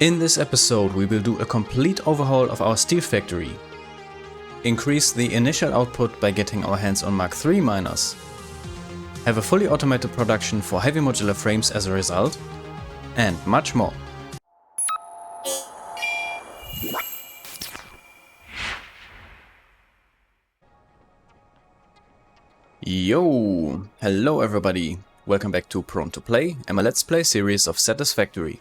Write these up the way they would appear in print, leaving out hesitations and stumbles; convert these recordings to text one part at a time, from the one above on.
In this episode we will do a complete overhaul of our steel factory, increase the initial output by getting our hands on Mark III miners, have a fully automated production for heavy modular frames as a result, and much more. Yo! Hello everybody! Welcome back to Prone to Play and my Let's Play series of Satisfactory.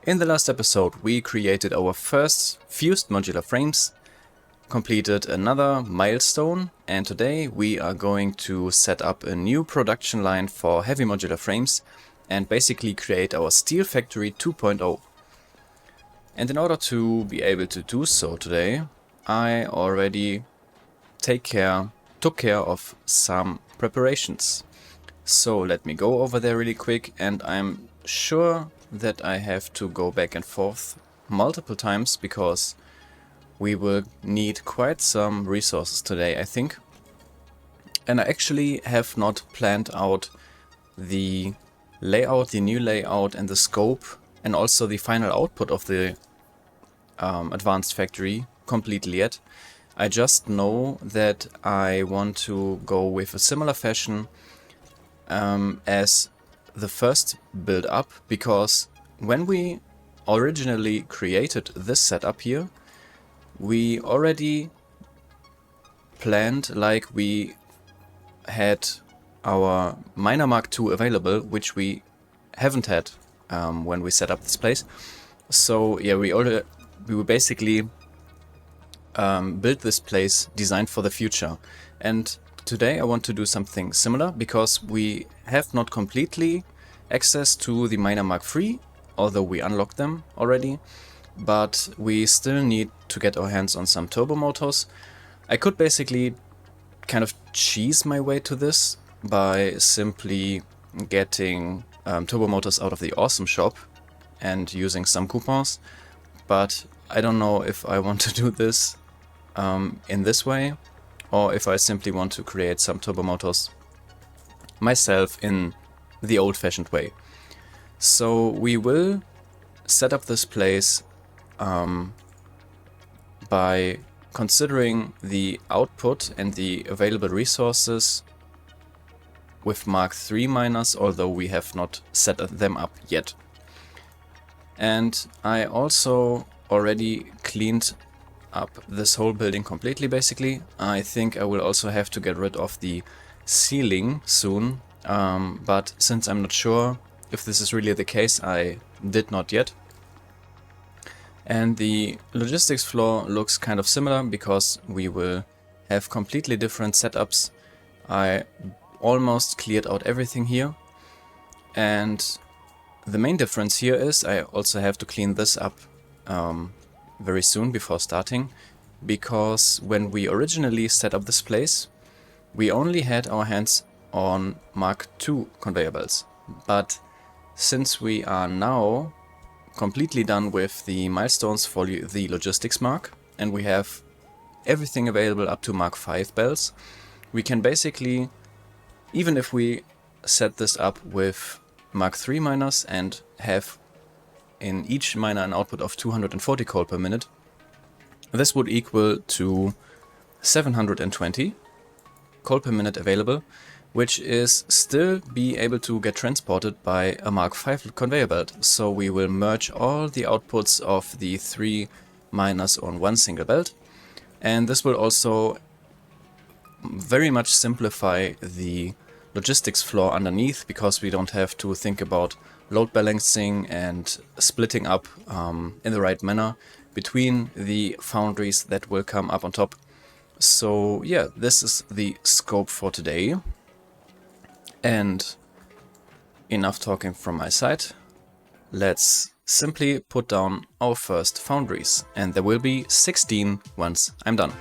In the last episode we created our first fused modular frames, completed another milestone, and today we are going to set up a new production line for heavy modular frames and basically create our Steel Factory 2.0. And in order to be able to do so today, I already took care of some preparations. So let me go over there really quick, and I'm sure that I have to go back and forth multiple times because we will need quite some resources today, I think. And I actually have not planned out the layout, the new layout and the scope and also the final output of the advanced factory completely yet. I just know that I want to go with a similar fashion as the first build up, because when we originally created this setup here, we already planned, like, we had our miner Mark II available, which we haven't had when we set up this place. So yeah, we will basically build this place designed for the future. And today I want to do something similar, because we have not completely access to the miner Mark III, although we unlocked them already, but we still need to get our hands on some turbo motors. I could basically kind of cheese my way to this by simply getting turbo motors out of the Awesome shop and using some coupons, but I don't know if I want to do this in this way, or if I simply want to create some turbo motors myself in the old-fashioned way. So we will set up this place by considering the output and the available resources with Mark III miners, although we have not set them up yet. And I also already cleaned up this whole building completely, basically. I think I will also have to get rid of the ceiling soon, but since I'm not sure if this is really the case, I did not yet. And the logistics floor looks kind of similar, because we will have completely different setups. I almost cleared out everything here, and the main difference here is I also have to clean this up very soon before starting, because when we originally set up this place, we only had our hands on Mark II conveyor belts. But since we are now completely done with the milestones for the logistics mark, and we have everything available up to Mark V belts, we can basically, even if we set this up with Mark III miners and have in each miner an output of 240 coal per minute, this would equal to 720 coal per minute available, which is still be able to get transported by a Mark V conveyor belt. So we will merge all the outputs of the 3 miners on one single belt, and this will also very much simplify the logistics floor underneath, because we don't have to think about load balancing and splitting up in the right manner between the foundries that will come up on top. So yeah, this is the scope for today. And enough talking from my side. Let's simply put down our first foundries, and there will be 16 once I'm done.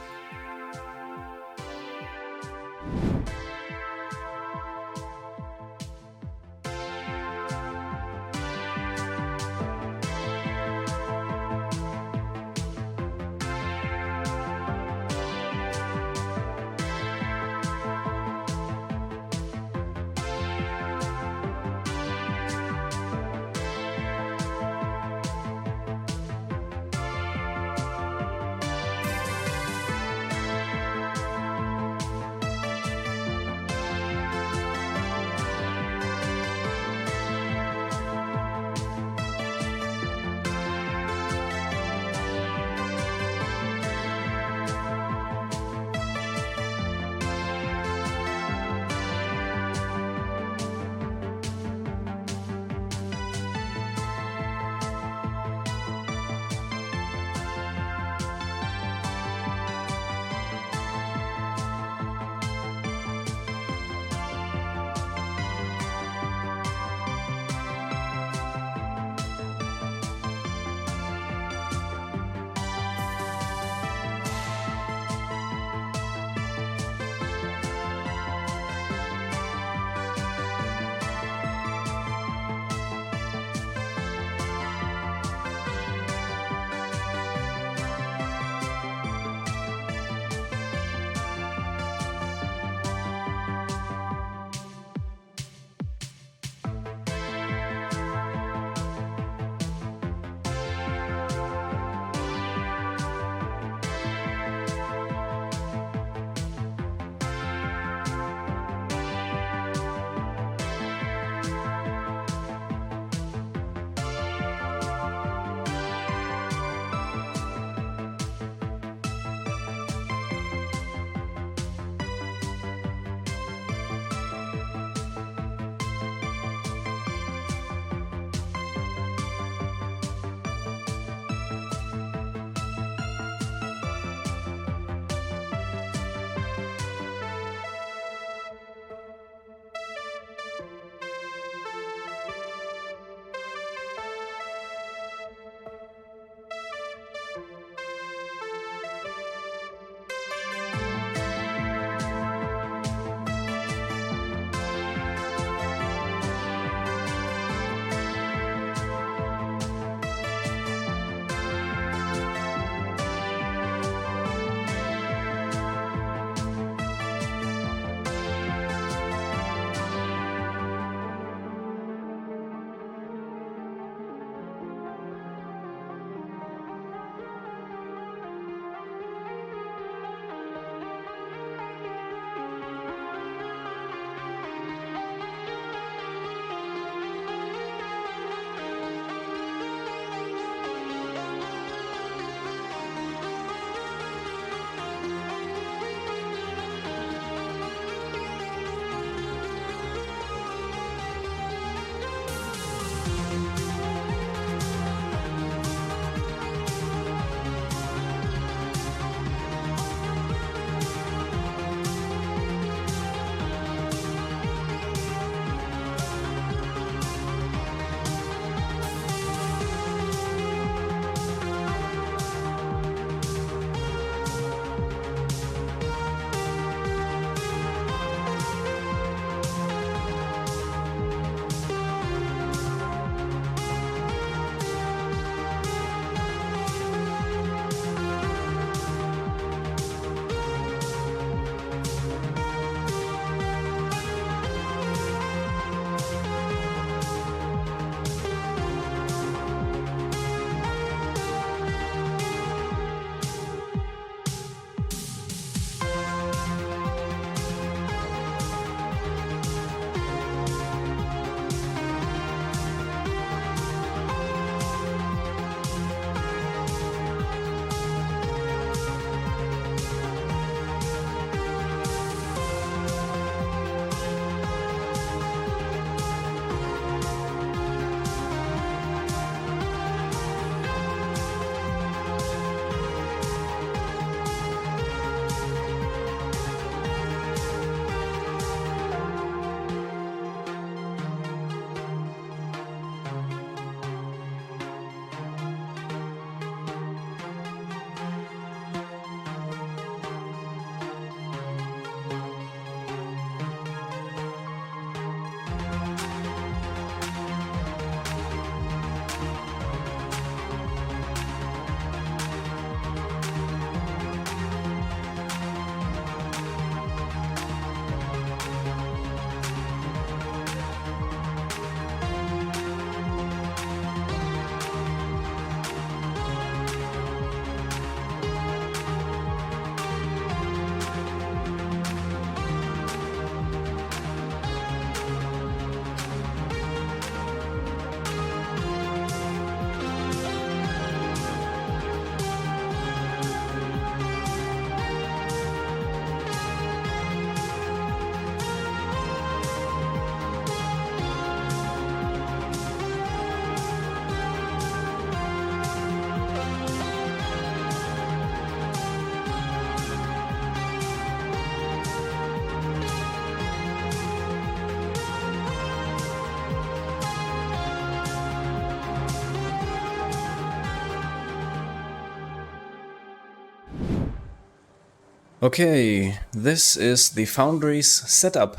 Okay, this is the foundries setup.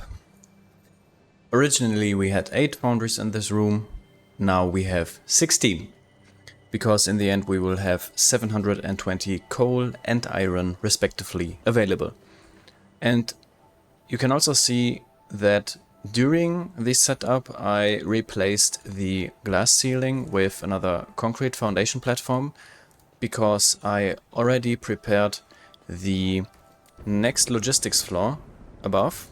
Originally we had 8 foundries in this room, now we have 16. Because in the end we will have 720 coal and iron respectively available. And you can also see that during this setup I replaced the glass ceiling with another concrete foundation platform because I already prepared the next logistics floor above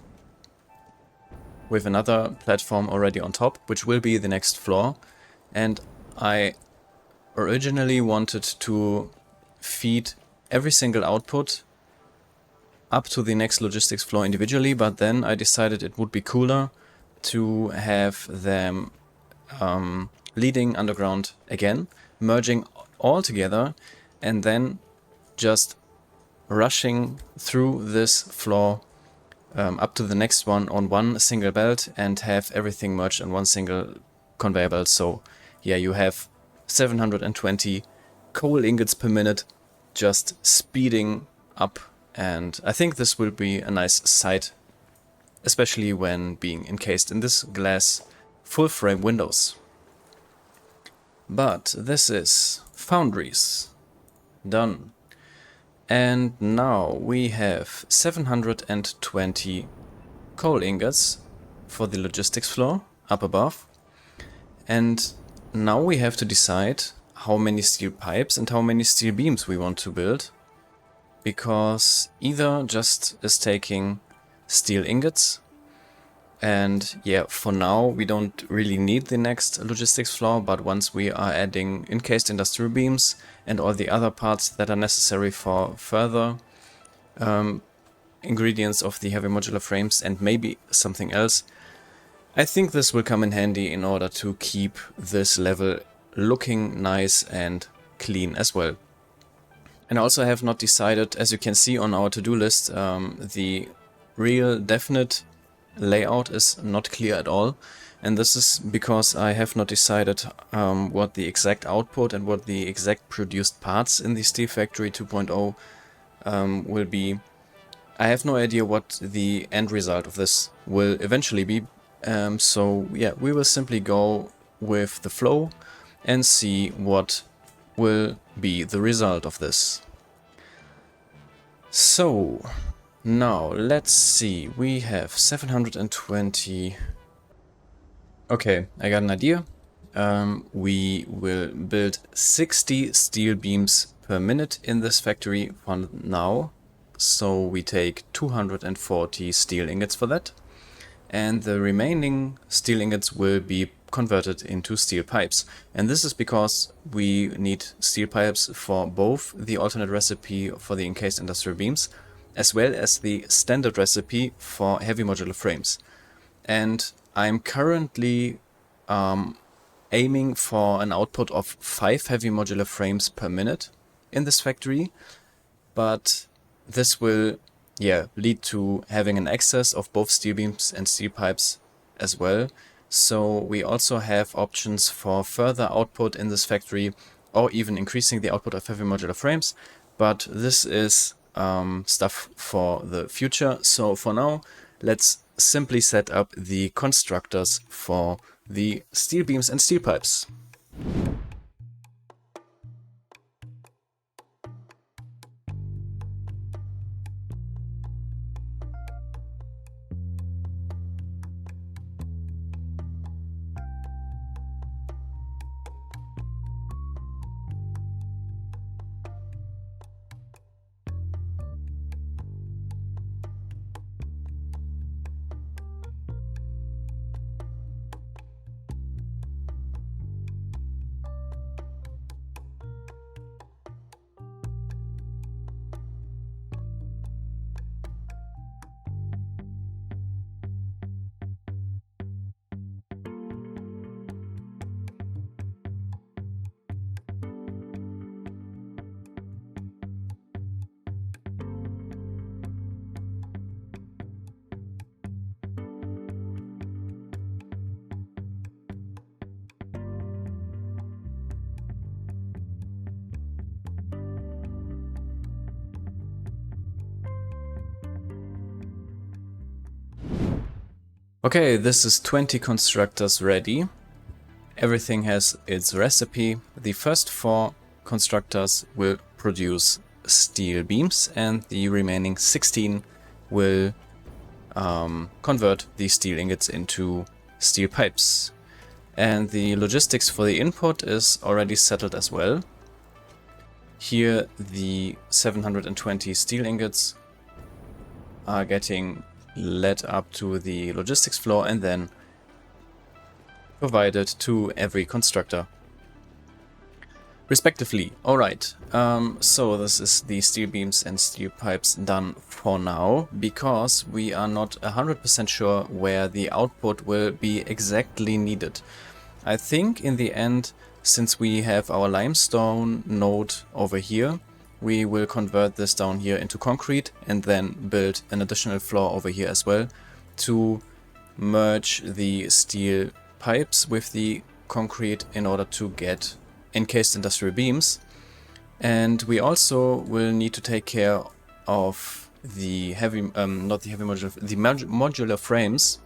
with another platform already on top, which will be the next floor. And I originally wanted to feed every single output up to the next logistics floor individually, but then I decided it would be cooler to have them leading underground again, merging all together, and then just rushing through this floor up to the next one on one single belt and have everything merged on one single conveyor belt. So yeah, you have 720 coal ingots per minute just speeding up, and I think this will be a nice sight, especially when being encased in this glass full frame windows. But this is foundries done. And now we have 720 coal ingots for the logistics floor up above. And now we have to decide how many steel pipes and how many steel beams we want to build. Because either just is taking steel ingots, and yeah, for now we don't really need the next logistics floor, but once we are adding encased industrial beams and all the other parts that are necessary for further ingredients of the heavy modular frames and maybe something else, I think this will come in handy in order to keep this level looking nice and clean as well. And also I have not decided, as you can see on our to-do list, the real definite layout is not clear at all, and this is because I have not decided what the exact output and what the exact produced parts in the Steel Factory 2.0 will be. I have no idea what the end result of this will eventually be, so yeah, we will simply go with the flow and see what will be the result of this. So now, let's see, we have 720... Okay, I got an idea. We will build 60 steel beams per minute in this factory for now. So we take 240 steel ingots for that. And the remaining steel ingots will be converted into steel pipes. And this is because we need steel pipes for both the alternate recipe for the encased industrial beams as well as the standard recipe for heavy modular frames. And I'm currently aiming for an output of 5 heavy modular frames per minute in this factory, but this will lead to having an excess of both steel beams and steel pipes as well. So we also have options for further output in this factory or even increasing the output of heavy modular frames, but this is stuff for the future. So for now, let's simply set up the constructors for the steel beams and steel pipes. Okay, this is 20 constructors ready. Everything has its recipe. The first 4 constructors will produce steel beams and the remaining 16 will convert the steel ingots into steel pipes. And the logistics for the input is already settled as well. Here the 720 steel ingots are getting led up to the logistics floor and then provided to every constructor respectively. Alright, so this is the steel beams and steel pipes done for now, because we are not 100% sure where the output will be exactly needed. I think in the end, since we have our limestone node over here, we will convert this down here into concrete and then build an additional floor over here as well to merge the steel pipes with the concrete in order to get encased industrial beams. And we also will need to take care of the modular frames.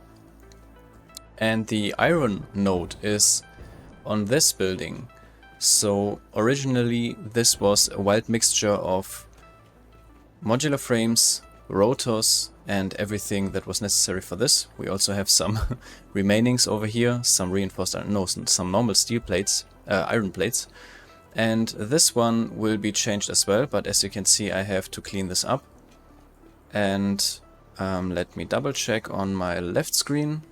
And the iron node is on this building. So originally this was a wild mixture of modular frames, rotors and everything that was necessary for this. We also have some remainings over here, some reinforced iron, no, some normal steel plates, iron plates. And this one will be changed as well, but as you can see I have to clean this up. And let me double check on my left screen.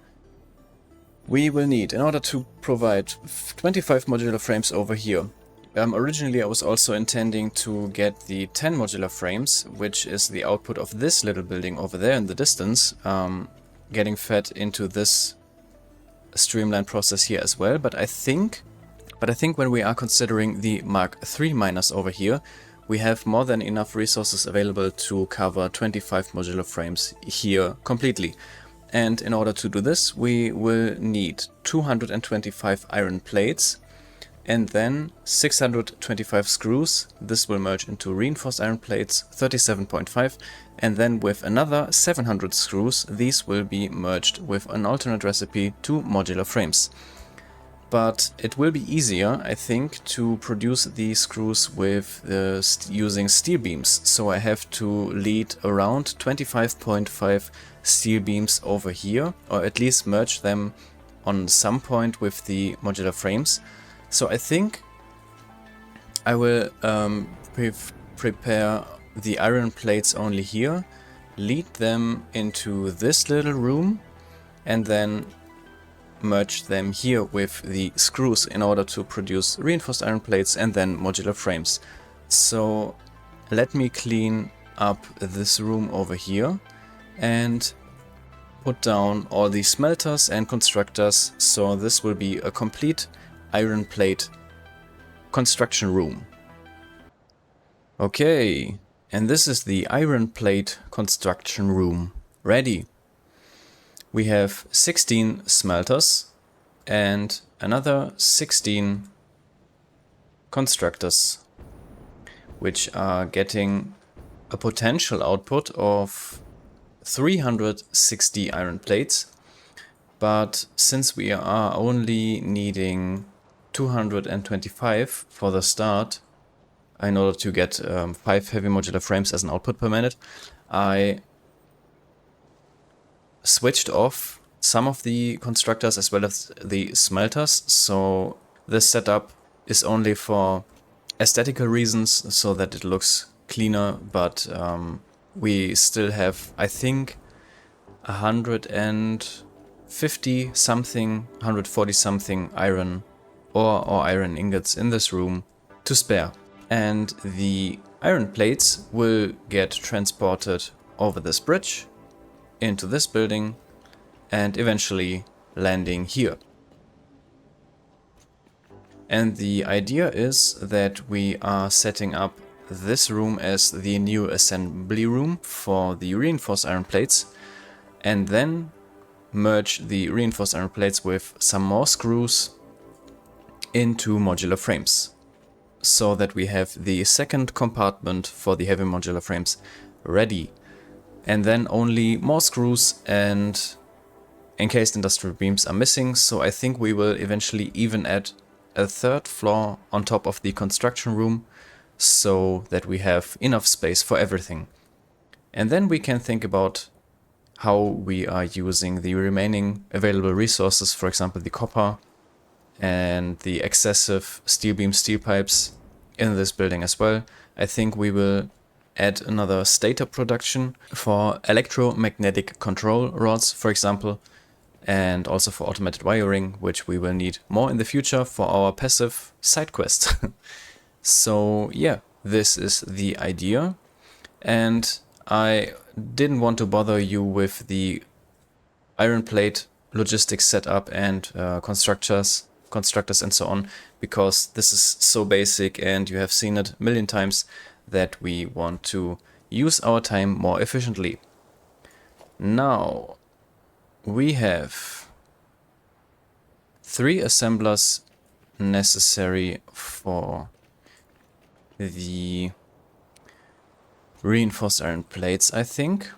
We will need, in order to provide 25 modular frames over here. Originally I was also intending to get the 10 modular frames, which is the output of this little building over there in the distance, getting fed into this streamline process here as well. But I think when we are considering the Mark III miners over here, we have more than enough resources available to cover 25 modular frames here completely. And in order to do this, we will need 225 iron plates and then 625 screws. This will merge into reinforced iron plates, 37.5, and then with another 700 screws, these will be merged with an alternate recipe to modular frames. But it will be easier, I think, to produce these screws with using steel beams. So I have to lead around 25.5 steel beams over here, or at least merge them on some point with the modular frames. So I think I will prepare the iron plates only here, lead them into this little room, and then merge them here with the screws in order to produce reinforced iron plates and then modular frames. So let me clean up this room over here and put down all the smelters and constructors, so this will be a complete iron plate construction room. Okay, and this is the iron plate construction room ready. We have 16 smelters and another 16 constructors, which are getting a potential output of 360 iron plates. But since we are only needing 225 for the start, in order to get 5 heavy modular frames as an output per minute, I switched off some of the constructors as well as the smelters, so this setup is only for aesthetical reasons, so that it looks cleaner, but we still have, I think, 150 something, 140 something iron ore or iron ingots in this room to spare. And the iron plates will get transported over this bridge into this building and eventually landing here. And the idea is that we are setting up this room as the new assembly room for the reinforced iron plates, and then merge the reinforced iron plates with some more screws into modular frames, so that we have the second compartment for the heavy modular frames ready. And then only more screws and encased industrial beams are missing, so I think we will eventually even add a third floor on top of the construction room so that we have enough space for everything. And then we can think about how we are using the remaining available resources, for example the copper and the excessive steel beam steel pipes in this building as well. I think we will add another stator production for electromagnetic control rods, for example, and also for automated wiring, which we will need more in the future for our passive side quest. So yeah, this is the idea, and I didn't want to bother you with the iron plate logistics setup and constructors and so on, because this is so basic and you have seen it a million times that we want to use our time more efficiently. Now we have 3 assemblers necessary for the reinforced iron plates, I think.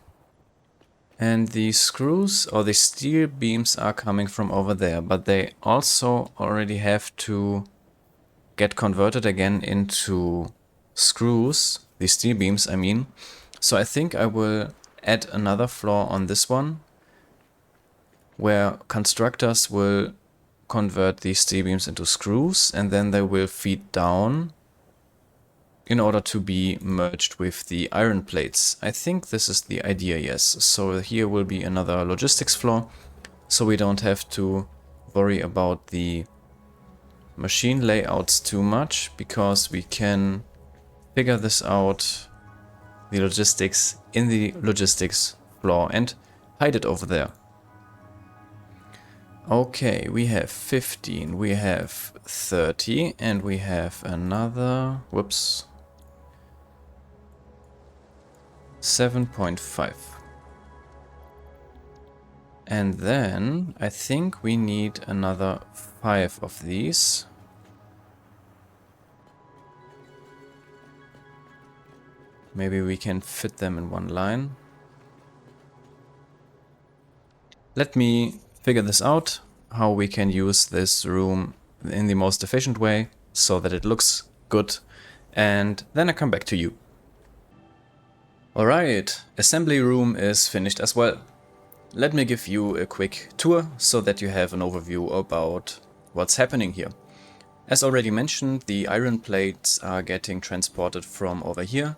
And the screws or the steel beams are coming from over there, but they also already have to get converted again into screws, the steel beams I mean. So I think I will add another floor on this one, where constructors will convert these steel beams into screws, and then they will feed down in order to be merged with the iron plates. I think this is the idea, yes. So here will be another logistics floor, so we don't have to worry about the machine layouts too much, because we can figure this out, the logistics, in the logistics floor and hide it over there. Okay, we have 15, we have 30, and we have another, whoops, 7.5. And then I think we need another 5 of these. Maybe we can fit them in one line. Let me figure this out, how we can use this room in the most efficient way so that it looks good, and then I come back to you. Alright, assembly room is finished as well. Let me give you a quick tour so that you have an overview about what's happening here. As already mentioned, the iron plates are getting transported from over here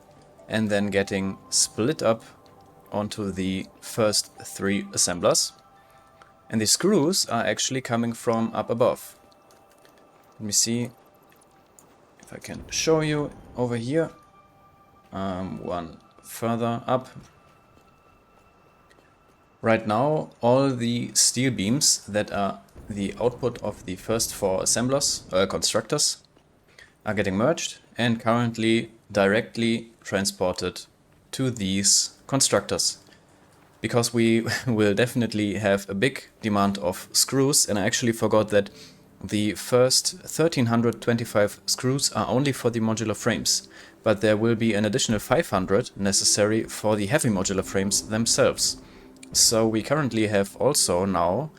and then getting split up onto the first 3 assemblers. And the screws are actually coming from up above. Let me see if I can show you over here. One further up. Right now, all the steel beams that are the output of the first 4 assemblers, constructors, are getting merged and currently directly transported to these constructors. Because we will definitely have a big demand of screws, and I actually forgot that the first 1325 screws are only for the modular frames, but there will be an additional 500 necessary for the heavy modular frames themselves. So we currently have also now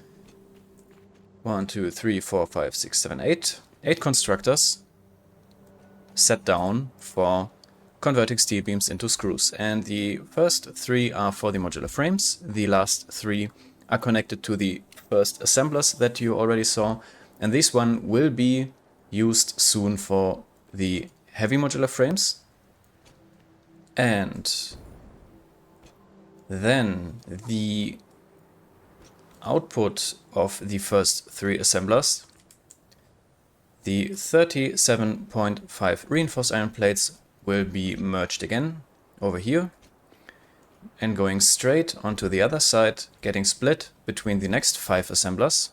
1, 2, 3, 4, 5, 6, 7, 8 constructors set down for converting steel beams into screws, and the first 3 are for the modular frames, the last 3 are connected to the first assemblers that you already saw, and this one will be used soon for the heavy modular frames. And then the output of the first 3 assemblers, the 37.5 reinforced iron plates, will be merged again over here and going straight onto the other side, getting split between the next 5 assemblers,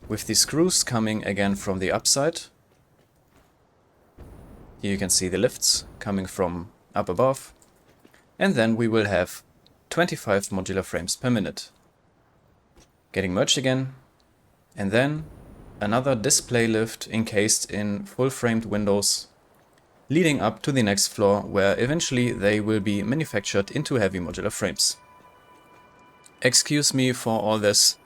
with the screws coming again from the upside. Here you can see the lifts coming from up above, and then we will have 25 modular frames per minute getting merged again, and then another display lift encased in full framed windows leading up to the next floor, where eventually they will be manufactured into heavy modular frames. Excuse me for all this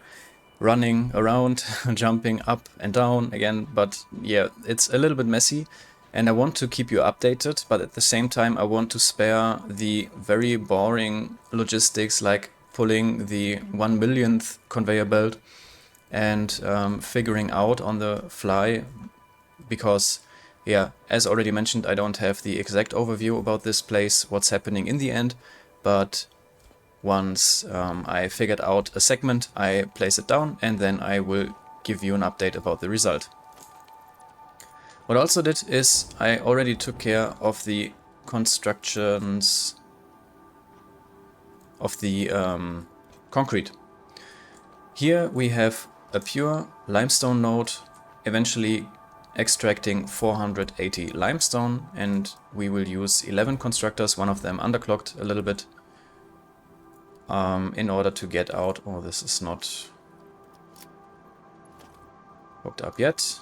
running around, jumping up and down again, but yeah, it's a little bit messy and I want to keep you updated, but at the same time I want to spare the very boring logistics like pulling the 1 millionth conveyor belt and figuring out on the fly, because yeah, as already mentioned, I don't have the exact overview about this place, what's happening in the end, but once I figured out a segment, I place it down and then I will give you an update about the result. What I also did is I already took care of the constructions of the concrete. Here we have a pure limestone node, eventually extracting 480 limestone, and we will use 11 constructors, one of them underclocked a little bit, in order to get out. Oh, this is not hooked up yet.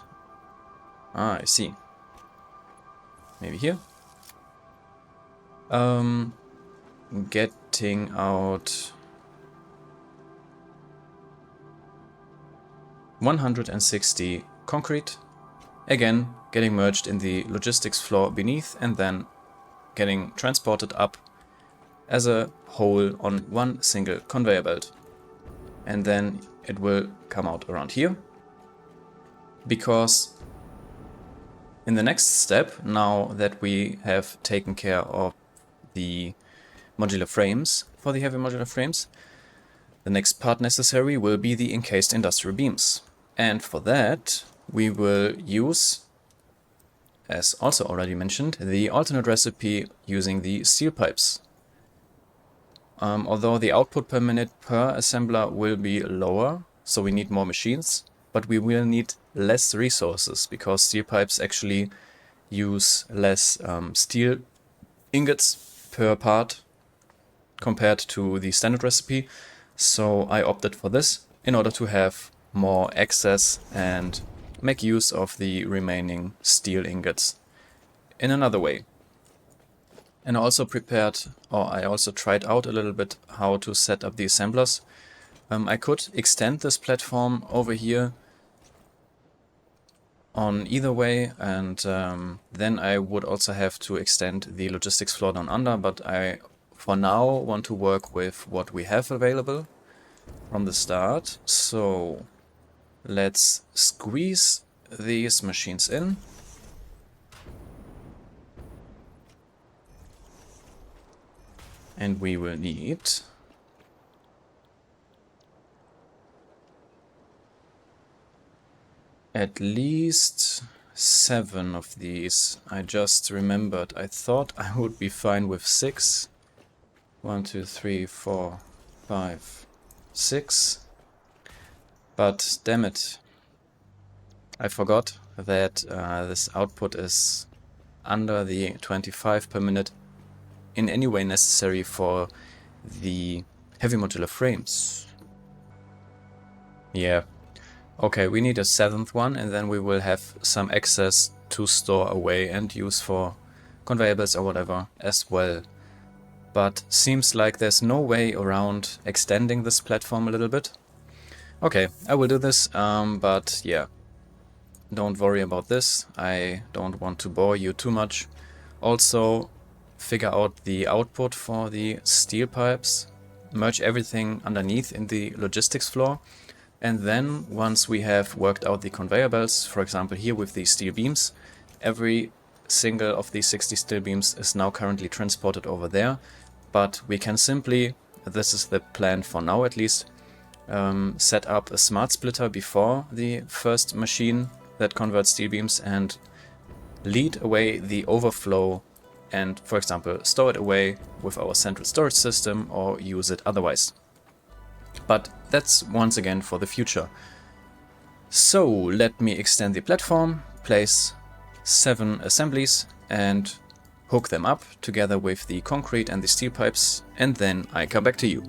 Ah, I see. Maybe here. Getting out 160 concrete. Again, getting merged in the logistics floor beneath and then getting transported up as a whole on one single conveyor belt. And then it will come out around here. Because in the next step, now that we have taken care of the modular frames for the heavy modular frames, the next part necessary will be the encased industrial beams. And for that, we will use, as also already mentioned, the alternate recipe using the steel pipes. Although the output per minute per assembler will be lower, so we need more machines, but we will need less resources because steel pipes actually use less steel ingots per part compared to the standard recipe. So I opted for this in order to have more access and make use of the remaining steel ingots in another way. And I also I also tried out a little bit how to set up the assemblers. I could extend this platform over here on either way, and then I would also have to extend the logistics floor down under, but I for now want to work with what we have available from the start. So let's squeeze these machines in. And we will need at least 7 of these. I just remembered, I thought I would be fine with 6. 1, 2, 3, 4, 5, 6. But damn it, I forgot that this output is under the 25 per minute in any way necessary for the heavy modular frames. Yeah. Okay, we need a 7th one, and then we will have some excess to store away and use for conveyor belts or whatever as well. But seems like there's no way around extending this platform a little bit. Okay, I will do this, but yeah, don't worry about this. I don't want to bore you too much. Also, figure out the output for the steel pipes, merge everything underneath in the logistics floor, and then once we have worked out the conveyor belts, for example here with the steel beams, every single of these 60 steel beams is now currently transported over there, but we can simply, this is the plan for now at least, set up a smart splitter before the first machine that converts steel beams and lead away the overflow and, for example, store it away with our central storage system or use it otherwise. But that's once again for the future. So let me extend the platform, place 7 assemblies and hook them up together with the concrete and the steel pipes, and then I come back to you.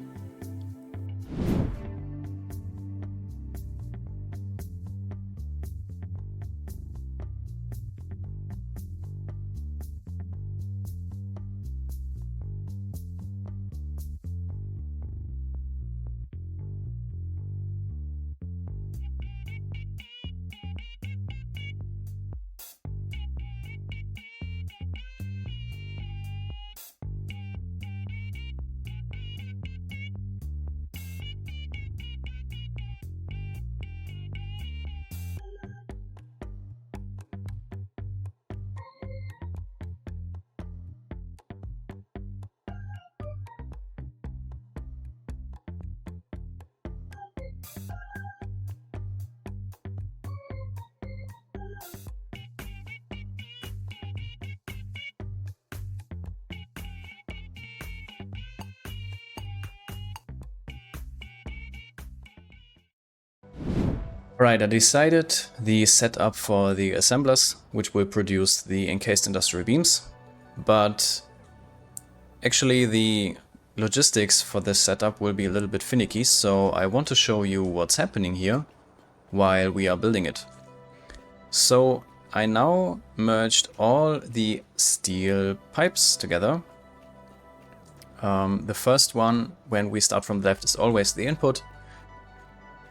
Right, I decided the setup for the assemblers, which will produce the encased industrial beams, but actually the logistics for this setup will be a little bit finicky, so I want to show you what's happening here while we are building it. So I now merged all the steel pipes together. The first one, when we start from the left, is always the input.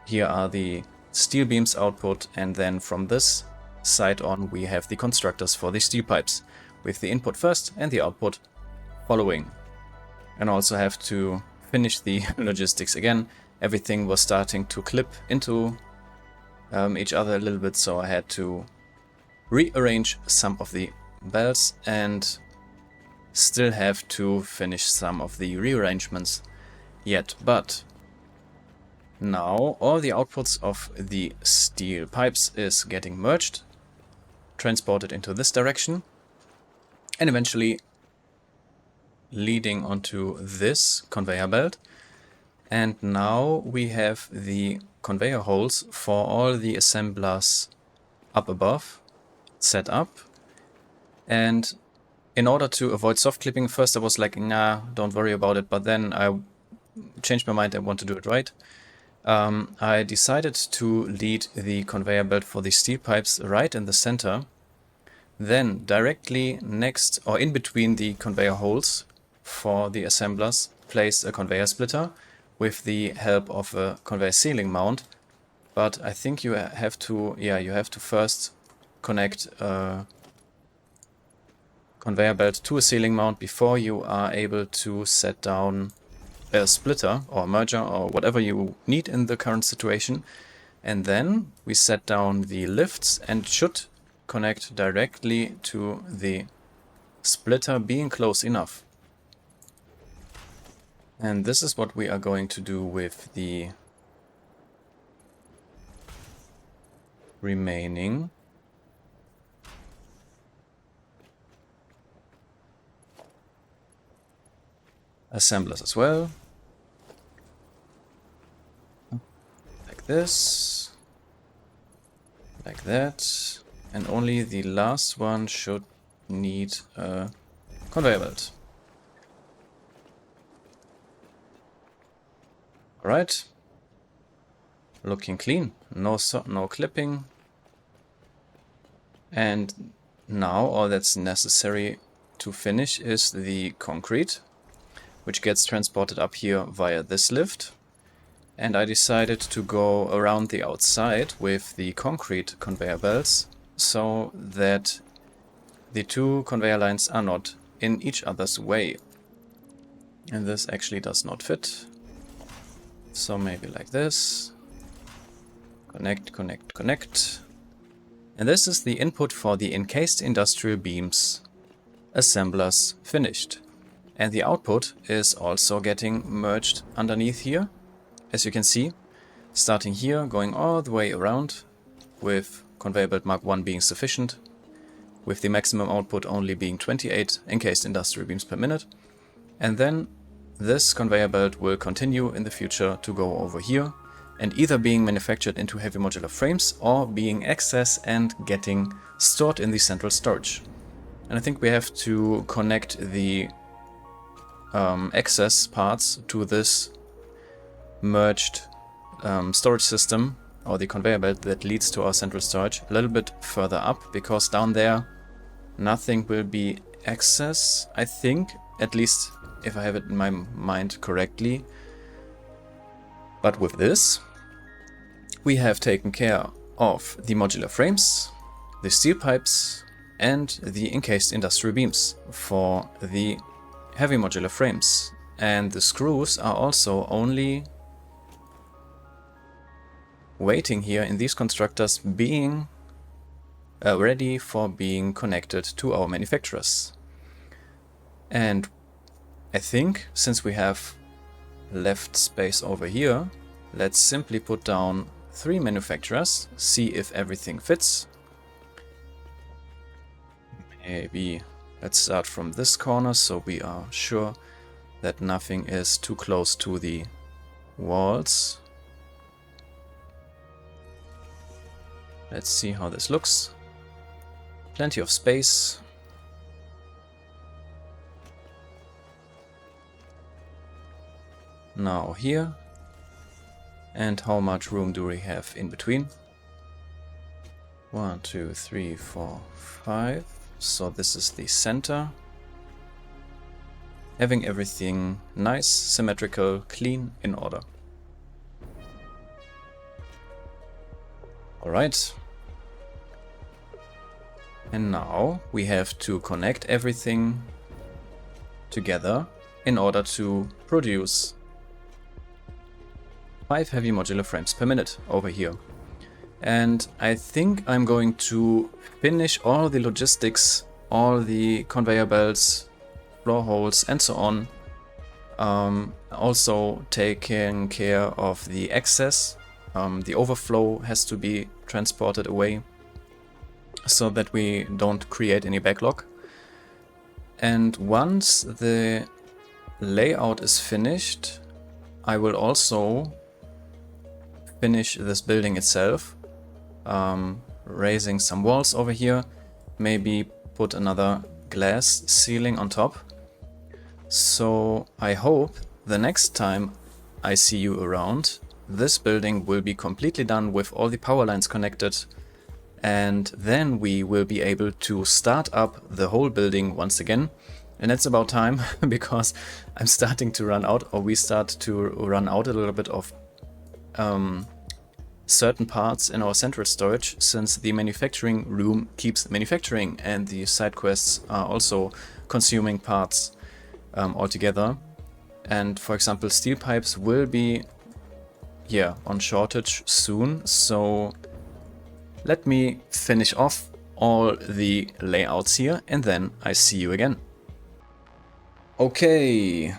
Here are the steel beams output, and then from this side on we have the constructors for the steel pipes, with the input first and the output following. And also have to finish the logistics again. Everything was starting to clip into each other a little bit, so I had to rearrange some of the belts and still have to finish some of the rearrangements yet. But now all the outputs of the steel pipes is getting merged, transported into this direction, and eventually leading onto this conveyor belt. And now we have the conveyor holes for all the assemblers up above set up. And in order to avoid soft clipping, first I was like, nah, don't worry about it, but then I changed my mind, I want to do it right. I decided to lead the conveyor belt for the steel pipes right in the center. Then directly next or in between the conveyor holes for the assemblers, place a conveyor splitter with the help of a conveyor ceiling mount. But I think you have to, you have to first connect a conveyor belt to a ceiling mount before you are able to set down a splitter or merger or whatever you need in the current situation. And then we set down the lifts and should connect directly to the splitter being close enough. And this is what we are going to do with the remaining assemblers as well. Like this, like that, and only the last one should need a conveyor belt. Alright, looking clean, no clipping. And now all that's necessary to finish is the concrete, which gets transported up here via this lift. And I decided to go around the outside with the concrete conveyor belts so that the two conveyor lines are not in each other's way. And this actually does not fit. So maybe like this. Connect, connect, connect. And this is the input for the encased industrial beams assemblers finished. And the output is also getting merged underneath here. As you can see, starting here, going all the way around, with conveyor belt Mark 1 being sufficient, with the maximum output only being 28 encased industrial beams per minute. And then this conveyor belt will continue in the future to go over here, and either being manufactured into heavy modular frames or being excess and getting stored in the central storage. And I think we have to connect the excess parts to this merged storage system, or the conveyor belt that leads to our central storage, a little bit further up, because down there nothing will be excess, I think, at least if I have it in my mind correctly. But with this, we have taken care of the modular frames, the steel pipes, and the encased industrial beams for the heavy modular frames. And the screws are also only waiting here in these constructors, being ready for being connected to our manufacturers. And I think since we have left space over here, let's simply put down 3 manufacturers, see if everything fits. Maybe let's start from this corner so we are sure that nothing is too close to the walls. Let's see how this looks. Plenty of space. Now here. And how much room do we have in between? 1, 2, 3, 4, 5. So this is the center. Having everything nice, symmetrical, clean, in order. Alright. And now we have to connect everything together in order to produce 5 heavy modular frames per minute over here. And I think I'm going to finish all the logistics, all the conveyor belts, floor holes and so on. Also taking care of the excess. The overflow has to be transported away so that we don't create any backlog. And once the layout is finished, I will also finish this building itself, raising some walls over here, maybe put another glass ceiling on top. So I hope the next time I see you around, this building will be completely done with all the power lines connected, and then we will be able to start up the whole building once again. And it's about time, because I'm starting to run out, or we start to run out a little bit of certain parts in our central storage, since the manufacturing room keeps manufacturing and the side quests are also consuming parts altogether. And for example, steel pipes will be on shortage soon, so let me finish off all the layouts here and then I see you again. Okay,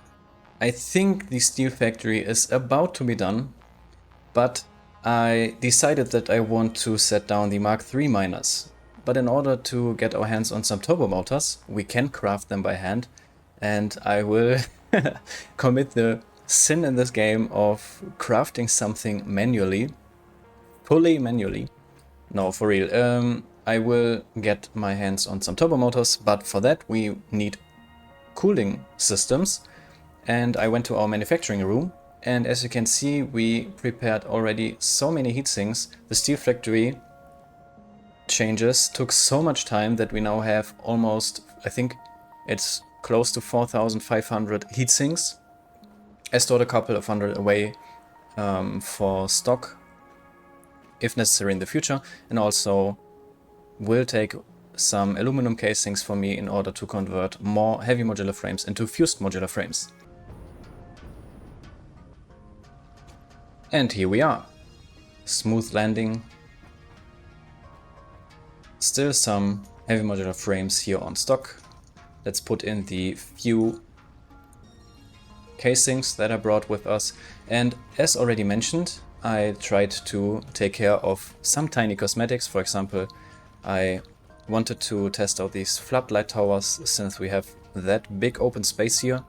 I think the steel factory is about to be done, but I decided that I want to set down the Mark III miners. But in order to get our hands on some turbo motors, we can craft them by hand, and I will commit the sin in this game of crafting something manually, fully manually. No, for real. I will get my hands on some turbo motors, but for that we need cooling systems. And I went to our manufacturing room, and as you can see, we prepared already so many heatsinks. The steel factory changes took so much time that we now have almost, I think it's close to 4,500 heatsinks. I stored a couple of hundred away for stock if necessary in the future, and also will take some aluminum casings for me in order to convert more heavy modular frames into fused modular frames. And here we are. Smooth landing. Still some heavy modular frames here on stock. Let's put in the few casings that I brought with us. And as already mentioned, I tried to take care of some tiny cosmetics. For example, I wanted to test out these floodlight towers, since we have that big open space here.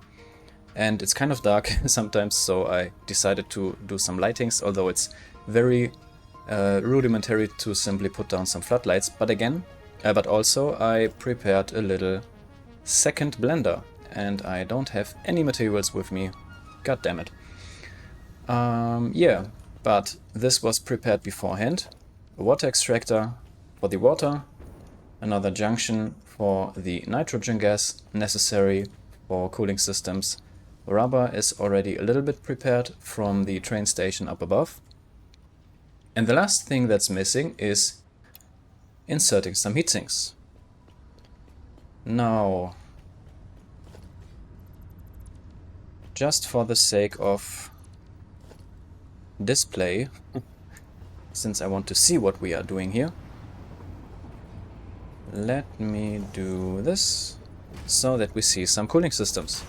And it's kind of dark sometimes, so I decided to do some lightings, although it's very rudimentary to simply put down some floodlights. But also I prepared a little second blender, and I don't have any materials with me. God damn it. Yeah, but this was prepared beforehand. A water extractor for the water, another junction for the nitrogen gas necessary for cooling systems. Rubber is already a little bit prepared from the train station up above. And the last thing that's missing is inserting some heatsinks. Now, just for the sake of display, since I want to see what we are doing here, let me do this so that we see some cooling systems.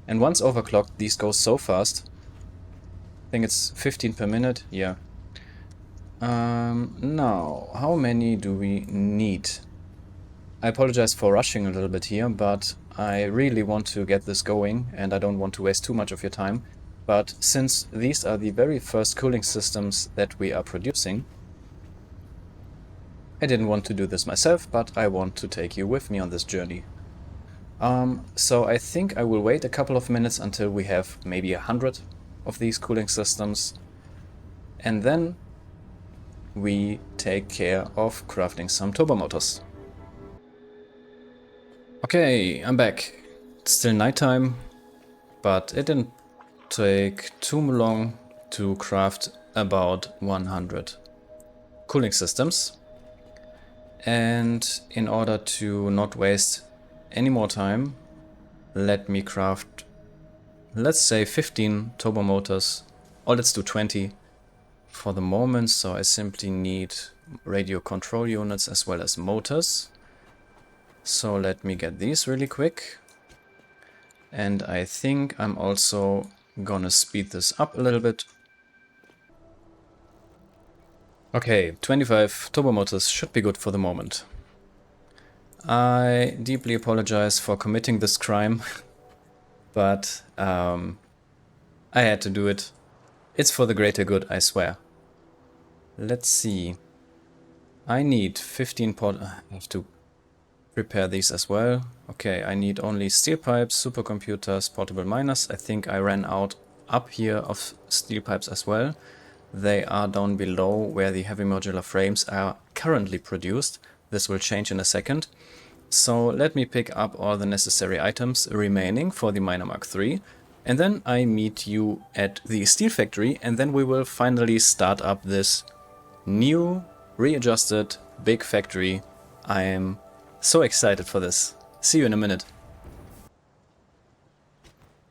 And once overclocked, these go so fast. I think it's 15 per minute. Yeah. Now, how many do we need? I apologize for rushing a little bit here, but I really want to get this going and I don't want to waste too much of your time. But since these are the very first cooling systems that we are producing, I didn't want to do this myself, but I want to take you with me on this journey. So I think I will wait a couple of minutes until we have maybe 100 of these cooling systems, and then we take care of crafting some turbo motors. Okay, I'm back. It's still nighttime, but it didn't take too long to craft about 100 cooling systems. And in order to not waste any more time, let me craft, let's say 15 turbo motors, or let's do 20 for the moment. So I simply need radio control units as well as motors. So let me get these really quick. And I think I'm also gonna speed this up a little bit. Okay, 25 turbo motors should be good for the moment. I deeply apologize for committing this crime, but I had to do it. It's for the greater good, I swear. Let's see. I need 15 I have to prepare these as well. Okay, I need only steel pipes, supercomputers, portable miners. I think I ran out up here of steel pipes as well. They are down below where the heavy modular frames are currently produced. This will change in a second. So let me pick up all the necessary items remaining for the Miner Mark III. And then I meet you at the steel factory, and then we will finally start up this new, readjusted, big factory. I am so excited for this. See you in a minute.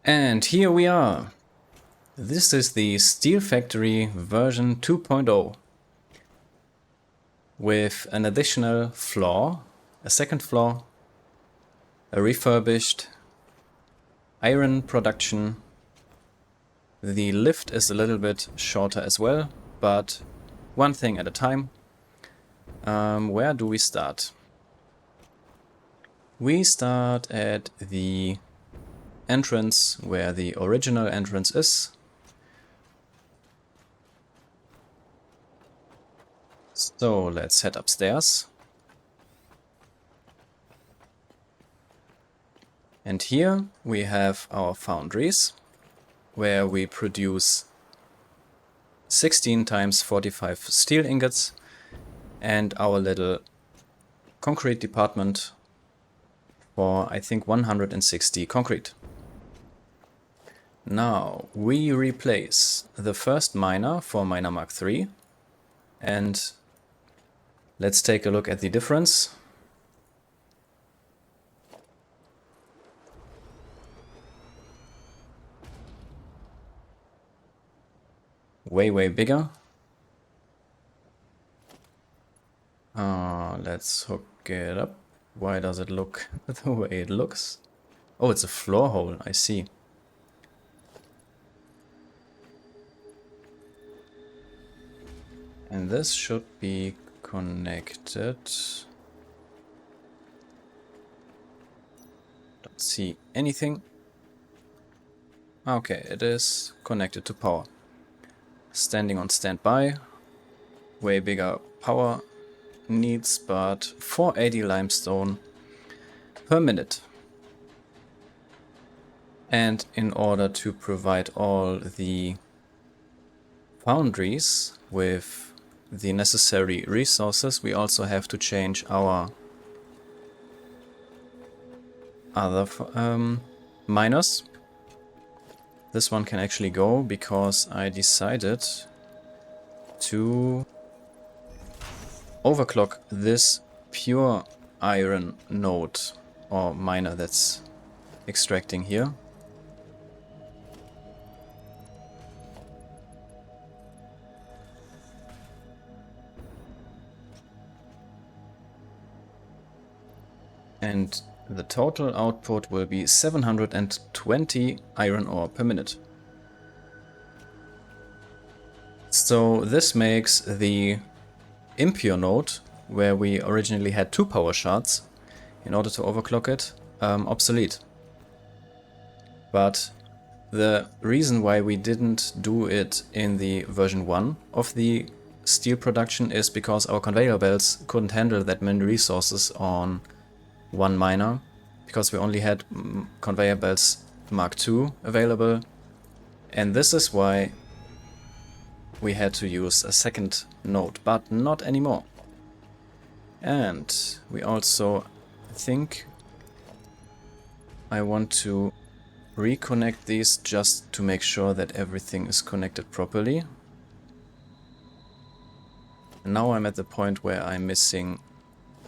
And here we are. This is the Steel Factory version 2.0 with an additional floor, a second floor, a refurbished iron production. The lift is a little bit shorter as well, but one thing at a time. Where do we start? We start at the entrance where the original entrance is. So let's head upstairs. And here we have our foundries where we produce 16 times 45 steel ingots and our little concrete department for I think 160 concrete. Now we replace the first miner for Miner Mark III, and let's take a look at the difference. Way bigger. Let's hook it up. Why does it look the way it looks? Oh, it's a floor hole, I see. And this should be connected. Don't see anything. Okay, it is connected to power. Standing on standby. Way bigger power needs, but 480 limestone per minute. And in order to provide all the foundries with the necessary resources, we also have to change our other miners. This one can actually go because I decided to overclock this pure iron node or miner that's extracting here. And the total output will be 720 iron ore per minute. So this makes the impure node, where we originally had 2 power shards in order to overclock it, obsolete. But the reason why we didn't do it in the version 1 of the steel production is because our conveyor belts couldn't handle that many resources on one miner, because we only had conveyor belts Mark II available, and this is why we had to use a second node, but not anymore. And we also think I want to reconnect these just to make sure that everything is connected properly. And now I'm at the point where I'm missing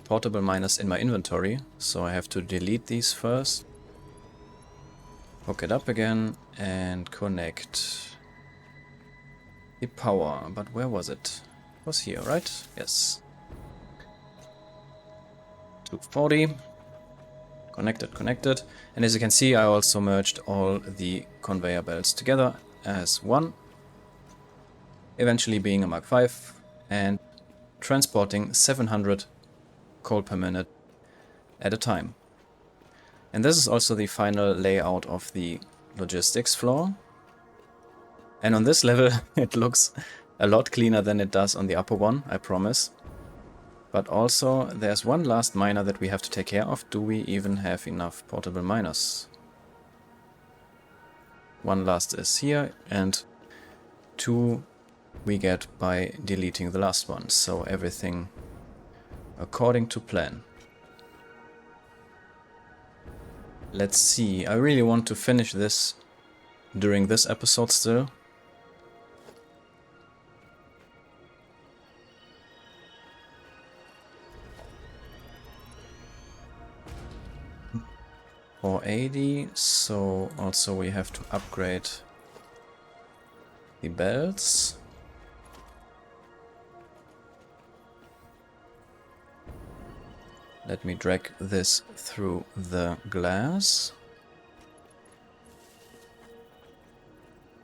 portable miners in my inventory, so I have to delete these first, hook it up again and connect the power. But where was it? It was here, right? Yes. 240. Connected. And as you can see, I also merged all the conveyor belts together as one, eventually being a Mark V and transporting 700 coal per minute at a time. And this is also the final layout of the logistics floor. And on this level it looks a lot cleaner than it does on the upper one, I promise. But also there's one last miner that we have to take care of. Do we even have enough portable miners? One last is here, and 2 we get by deleting the last one. So everything according to plan. Let's see, I really want to finish this during this episode still. $480, so also we have to upgrade the belts. Let me drag this through the glass.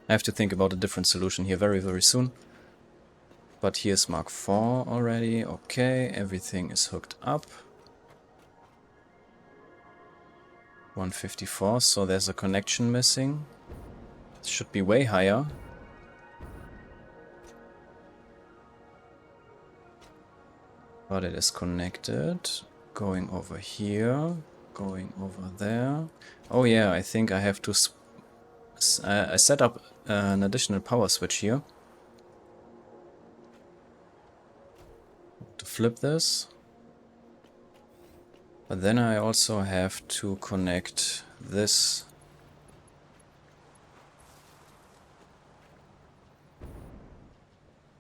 I have to think about a different solution here very soon. But here's Mark IV already. Okay, everything is hooked up. 154, so there's a connection missing. It should be way higher. But it is connected. Going over here, going over there. Oh yeah, I think I have to... I set up an additional power switch here. To flip this. But then I also have to connect this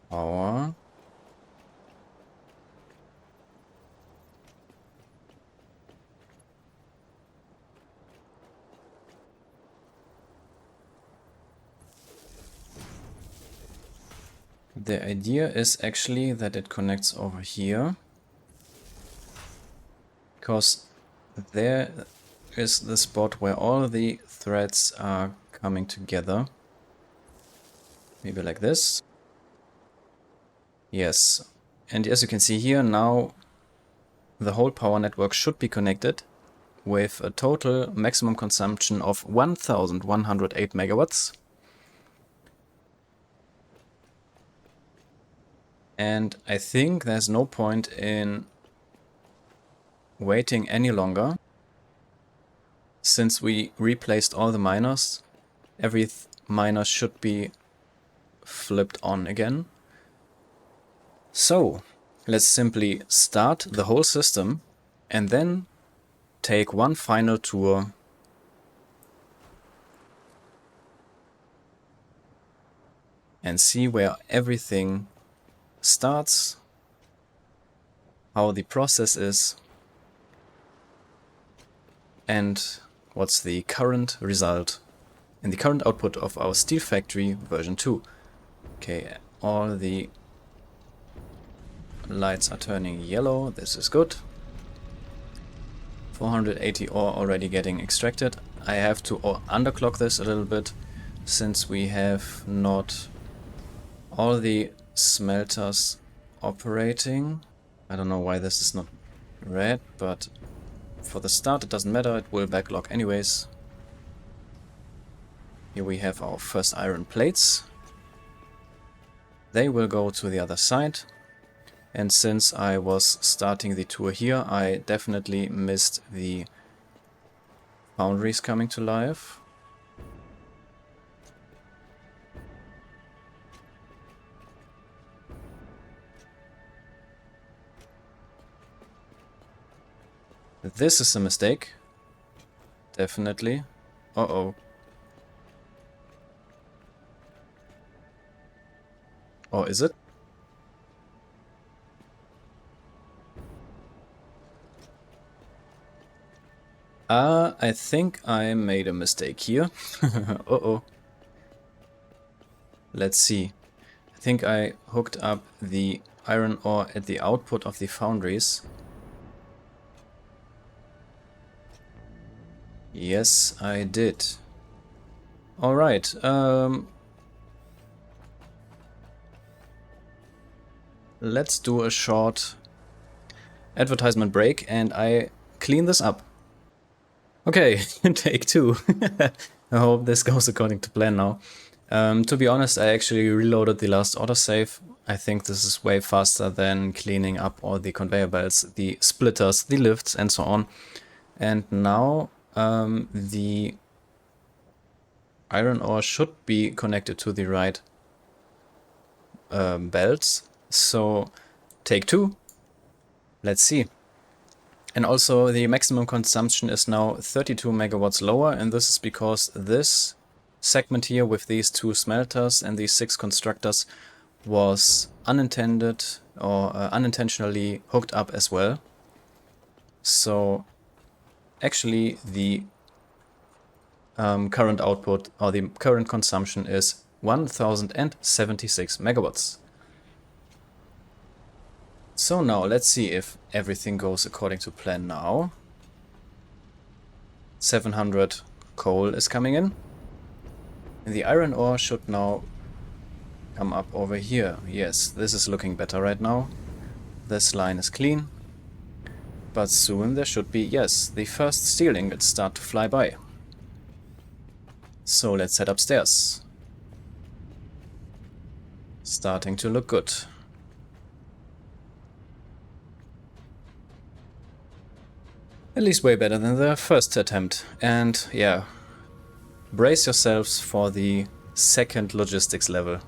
power. The idea is actually that it connects over here, because there is the spot where all the threads are coming together. Maybe like this. Yes, and as you can see here, now the whole power network should be connected with a total maximum consumption of 1108 megawatts. And I think there's no point in waiting any longer. Since we replaced all the miners, every miner should be flipped on again. So let's simply start the whole system and then take one final tour and see where everything starts, how the process is, and what's the current result and the current output of our Steel Factory version 2. Okay, all the lights are turning yellow, this is good. 480 ore already getting extracted. I have to underclock this a little bit since we have not all the smelters operating. I don't know why this is not red, but for the start it doesn't matter, it will backlog anyways. Here we have our first iron plates. They will go to the other side. And since I was starting the tour here, I definitely missed the foundries coming to life. This is a mistake. Definitely. Uh-oh. Or is it? I think I made a mistake here. Uh-oh. Let's see. I think I hooked up the iron ore at the output of the foundries. Yes, I did. Alright, let's do a short advertisement break and I clean this up. Okay, take two. I hope this goes according to plan now. To be honest, I actually reloaded the last autosave. I think this is way faster than cleaning up all the conveyor belts, the splitters, the lifts and so on. And now the iron ore should be connected to the right belts. So take two. Let's see. And also the maximum consumption is now 32 megawatts lower, and this is because this segment here with these two smelters and these 6 constructors was unintended or unintentionally hooked up as well. So actually the current output or the current consumption is 1076 megawatts. So now let's see if everything goes according to plan now. 700 coal is coming in. And the iron ore should now come up over here. Yes, this is looking better right now. This line is clean. But soon there should be, yes, the first steel ingots start to fly by. So let's head upstairs. Starting to look good. At least way better than the first attempt. And yeah, brace yourselves for the second logistics level.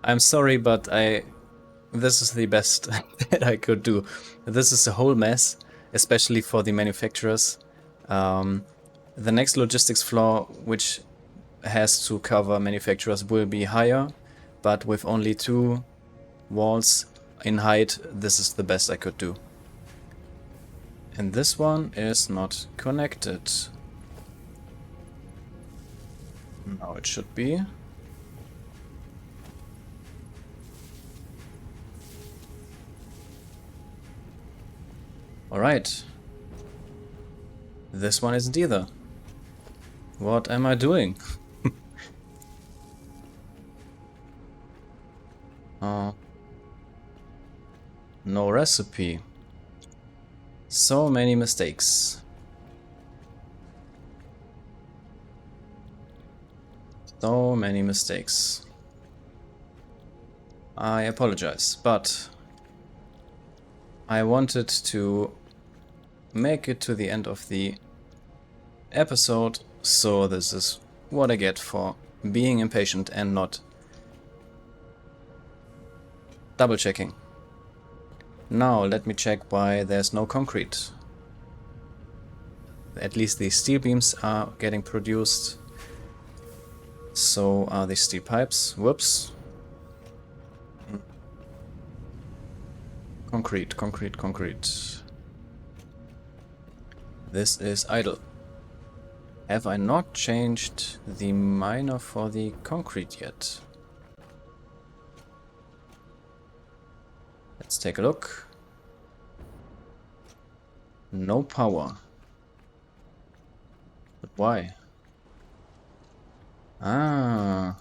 I'm sorry, but this is the best that I could do. This is a whole mess, especially for the manufacturers. The next logistics floor, which has to cover manufacturers, will be higher, but with only 2 walls in height, this is the best I could do. And this one is not connected. Now it should be. Alright. This one isn't either. What am I doing? No recipe. So many mistakes. So many mistakes. I apologize, but I wanted to make it to the end of the episode, so this is what I get for being impatient and not double checking. Now let me check why there's no concrete. At least the steel beams are getting produced. So are the steel pipes. Whoops. Concrete, concrete, concrete. This is idle. Have I not changed the miner for the concrete yet? Let's take a look. No power. But why? Ah,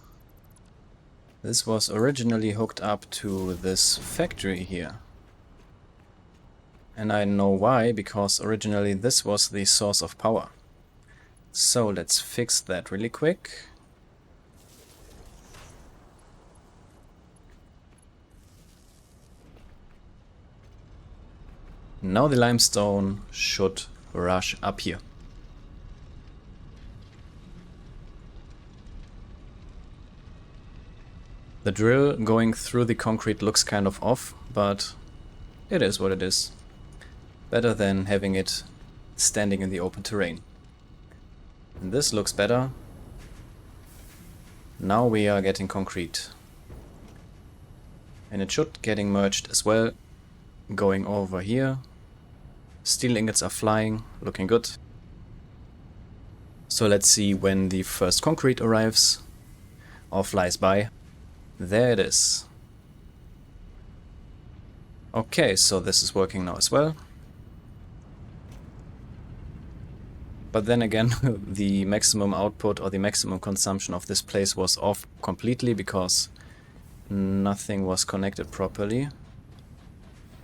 this was originally hooked up to this factory here. And I know why, because originally this was the source of power. So let's fix that really quick. Now the limestone should rush up here. The drill going through the concrete looks kind of off, but it is what it is. Better than having it standing in the open terrain. And this looks better. Now we are getting concrete. And it should getting merged as well. Going over here. Steel ingots are flying, looking good. So let's see when the first concrete arrives or flies by. There it is. Okay, so this is working now as well. But then again, the maximum output or the maximum consumption of this place was off completely because nothing was connected properly.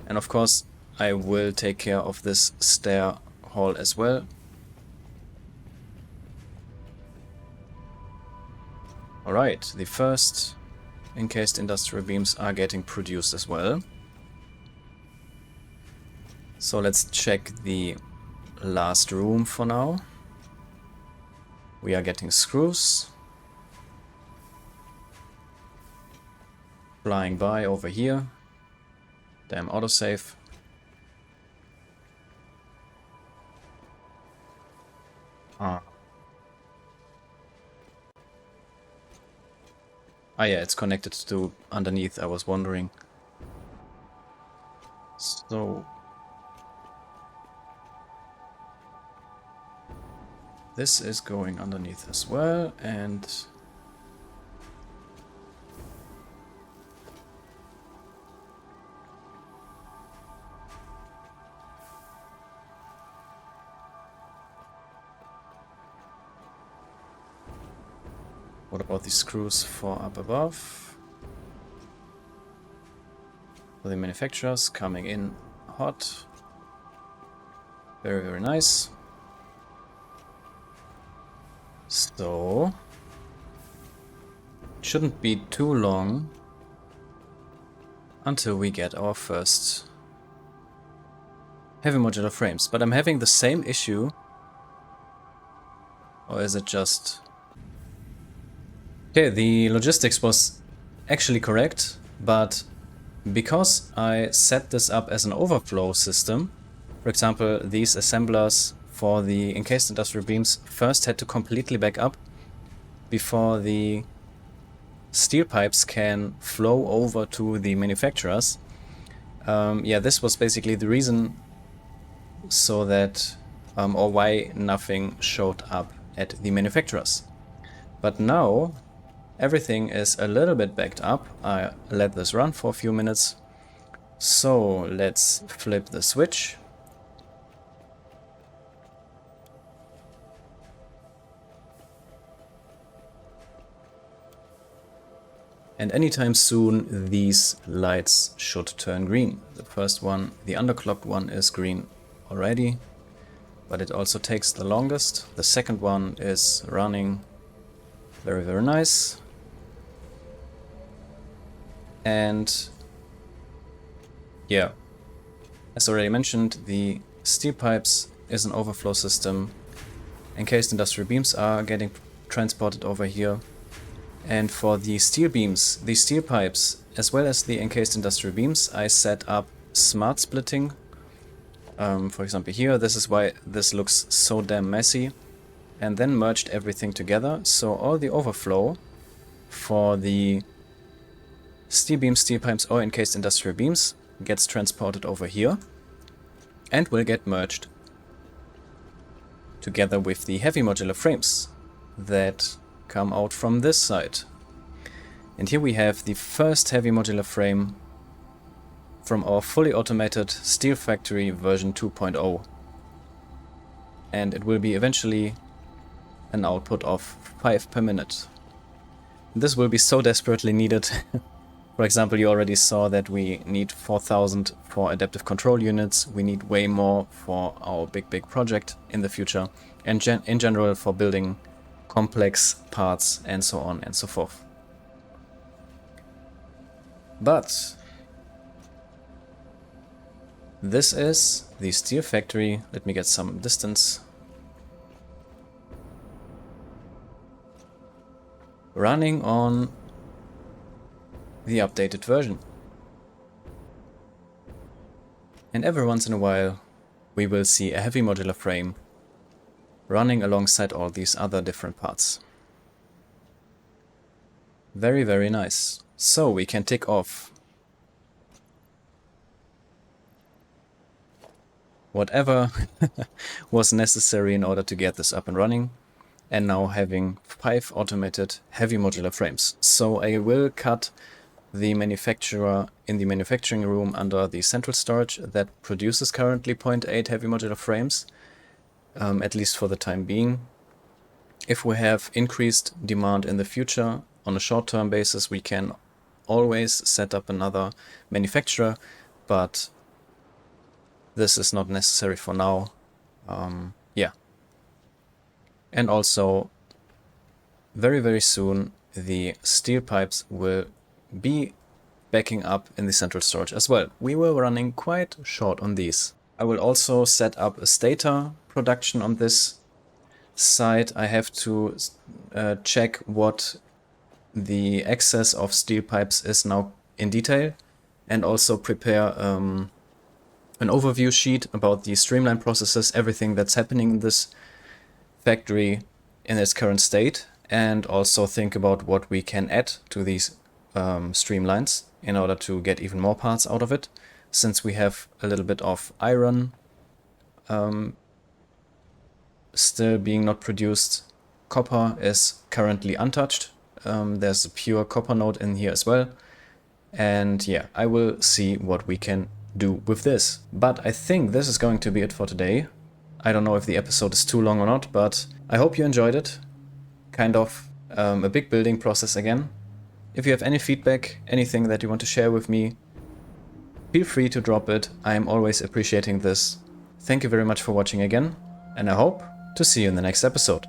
And of course, I will take care of this stair hall as well. Alright, the first encased industrial beams are getting produced as well. So let's check the last room for now. We are getting screws. Flying by over here. Damn autosave. Ah, yeah, it's connected to underneath, I was wondering. So this is going underneath as well, and what about the screws for up above? For the manufacturers coming in hot. Very, very nice. So it shouldn't be too long until we get our first heavy modular frames. But I'm having the same issue. Or is it just... Okay, the logistics was actually correct, but because I set this up as an overflow system, for example, these assemblers for the encased industrial beams first had to completely back up before the steel pipes can flow over to the manufacturers. Yeah, this was basically the reason so that, or why nothing showed up at the manufacturers. But now everything is a little bit backed up. I let this run for a few minutes. So let's flip the switch. And anytime soon these lights should turn green. The first one, the underclocked one, is green already, but it also takes the longest. The second one is running very, very nice. And yeah, as already mentioned, the steel pipes is an overflow system. Encased industrial beams are getting transported over here. And for the steel beams, the steel pipes, as well as the encased industrial beams, I set up smart splitting. For example here, this is why this looks so damn messy. And then merged everything together, so all the overflow for the steel beams, steel pipes or encased industrial beams gets transported over here and will get merged together with the heavy modular frames that come out from this side. And here we have the first heavy modular frame from our fully automated Steel Factory version 2.0. and it will be eventually an output of 5 per minute. This will be so desperately needed. For example, you already saw that we need 4,000 for adaptive control units. We need way more for our big project in the future, and in general for building complex parts and so on and so forth. But this is the steel factory. Let me get some distance. Running on the updated version. And every once in a while we will see a heavy modular frame running alongside all these other different parts. Very, very nice. So we can tick off whatever was necessary in order to get this up and running, and now having 5 automated heavy modular frames. So I will cut the manufacturer in the manufacturing room under the central storage that produces currently 0.8 heavy modular frames, at least for the time being. If we have increased demand in the future on a short-term basis, we can always set up another manufacturer, but this is not necessary for now. Yeah. And also, very, very soon, the steel pipes will be backing up in the central storage as well. We were running quite short on these. I will also set up a stator production on this side. I have to check what the excess of steel pipes is now in detail, and also prepare an overview sheet about the streamline processes, everything that's happening in this factory in its current state, and also think about what we can add to these streamlines in order to get even more parts out of it, since we have a little bit of iron still being not produced. Copper is currently untouched. There's a pure copper node in here as well. And yeah, I will see what we can do with this. But I think this is going to be it for today. I don't know if the episode is too long or not, but I hope you enjoyed it. Kind of a big building process again. If you have any feedback, anything that you want to share with me, feel free to drop it. I am always appreciating this. Thank you very much for watching again, and I hope to see you in the next episode.